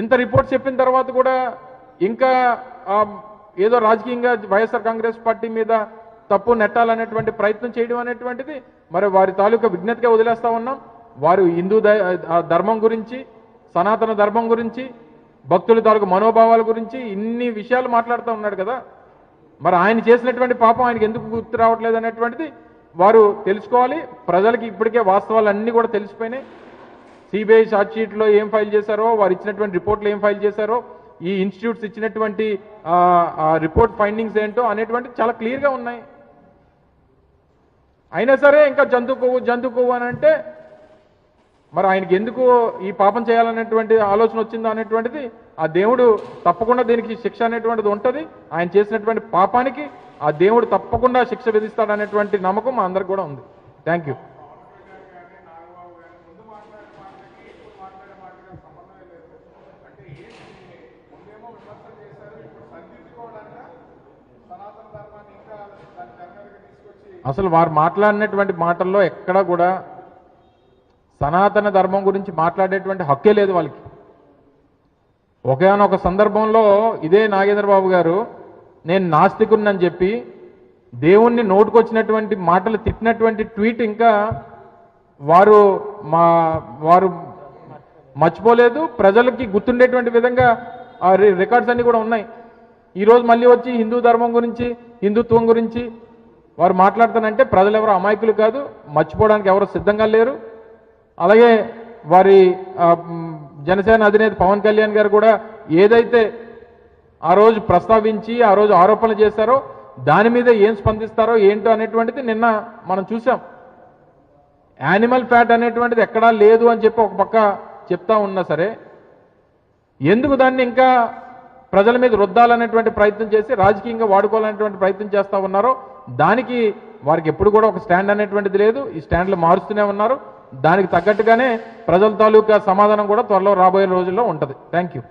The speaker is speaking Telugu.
ఇంత రిపోర్ట్స్ చెప్పిన తర్వాత కూడా ఇంకా ఏదో రాజకీయంగా వైఎస్ఆర్ కాంగ్రెస్ పార్టీ మీద తప్పు నెట్టాలనేటువంటి ప్రయత్నం చేయడం అనేటువంటిది మరి వారి తాలూకా విజ్ఞతగా వదిలేస్తా ఉన్నాం. వారు హిందూ ధర్మం గురించి, సనాతన ధర్మం గురించి, భక్తుల తాలూకు మనోభావాల గురించి ఇన్ని విషయాలు మాట్లాడుతూ ఉన్నాడు కదా. మరి ఆయన చేసినటువంటి పాపం ఆయనకి ఎందుకు గుర్తు రావట్లేదు అనేటువంటిది వారు తెలుసుకోవాలి. ప్రజలకి ఇప్పటికే వాస్తవాలన్నీ కూడా తెలిసిపోయినాయి. సిబిఐ ఛార్జ్ షీట్లో ఏం ఫైల్ చేశారో, వారు ఇచ్చినటువంటి రిపోర్ట్లు ఏం ఫైల్ చేశారో, ఈ ఇన్స్టిట్యూట్స్ ఇచ్చినటువంటి రిపోర్ట్ ఫైండింగ్స్ ఏంటో అనేటువంటి చాలా క్లియర్గా ఉన్నాయి. అయినా సరే ఇంకా జంతు కొవ్వు అని అంటే మరి ఆయనకి ఎందుకు ఈ పాపం చేయాలనేటువంటి ఆలోచన వచ్చిందో అనేటువంటిది ఆ దేవుడు తప్పకుండా దీనికి శిక్ష అనేటువంటిది ఉంటుంది. ఆయన చేసినటువంటి పాపానికి ఆ దేవుడు తప్పకుండా శిక్ష విధిస్తాడనేటువంటి నమ్మకం మా అందరికి కూడా ఉంది. Thank you. అసలు వారు మాట్లాడినటువంటి మాటల్లో ఎక్కడా కూడా సనాతన ధర్మం గురించి మాట్లాడేటువంటి హక్కే లేదు వాళ్ళకి. ఒకేనొక సందర్భంలో ఇదే నాగేంద్రబాబు గారు నేను నాస్తికుడినని చెప్పి దేవుణ్ణి నోటుకొచ్చినటువంటి మాటలు తిట్టినటువంటి ట్వీట్ ఇంకా వారు మర్చిపోలేదు. ప్రజలకి గుర్తుండేటువంటి విధంగా ఆ రికార్డ్స్ అన్నీ కూడా ఉన్నాయి. ఈరోజు మళ్ళీ వచ్చి హిందూ ధర్మం గురించి, హిందుత్వం గురించి వారు మాట్లాడుతానంటే ప్రజలు ఎవరు అమాయకులు కాదు, మర్చిపోవడానికి ఎవరు సిద్ధంగా లేరు. అలాగే వారి జనసేన అధినేత పవన్ కళ్యాణ్ గారు కూడా ఏదైతే ఆ రోజు ప్రస్తావించి ఆ రోజు ఆరోపణలు చేశారో దాని మీద ఏం స్పందిస్తారో ఏంటో అనేటువంటిది నిన్న మనం చూసాం. యానిమల్ ఫ్యాట్ అనేటువంటిది ఎక్కడా లేదు అని చెప్పి ఒక పక్క చెప్తా ఉన్నా సరే ఎందుకు దాన్ని ఇంకా ప్రజల మీద రుద్దాలనేటువంటి ప్రయత్నం చేసి రాజకీయంగా వాడుకోవాలనేటువంటి ప్రయత్నం చేస్తూ ఉన్నారో దానికి వారికి ఎప్పుడు కూడా ఒక స్టాండ్ అనేటువంటిది లేదు. ఈ స్టాండ్లు మారుస్తూనే ఉన్నారు. దానికి తగ్గట్టుగానే ప్రజల తాలూకా సమాధానం కూడా త్వరలో రాబోయే రోజుల్లో ఉంటుంది. Thank you.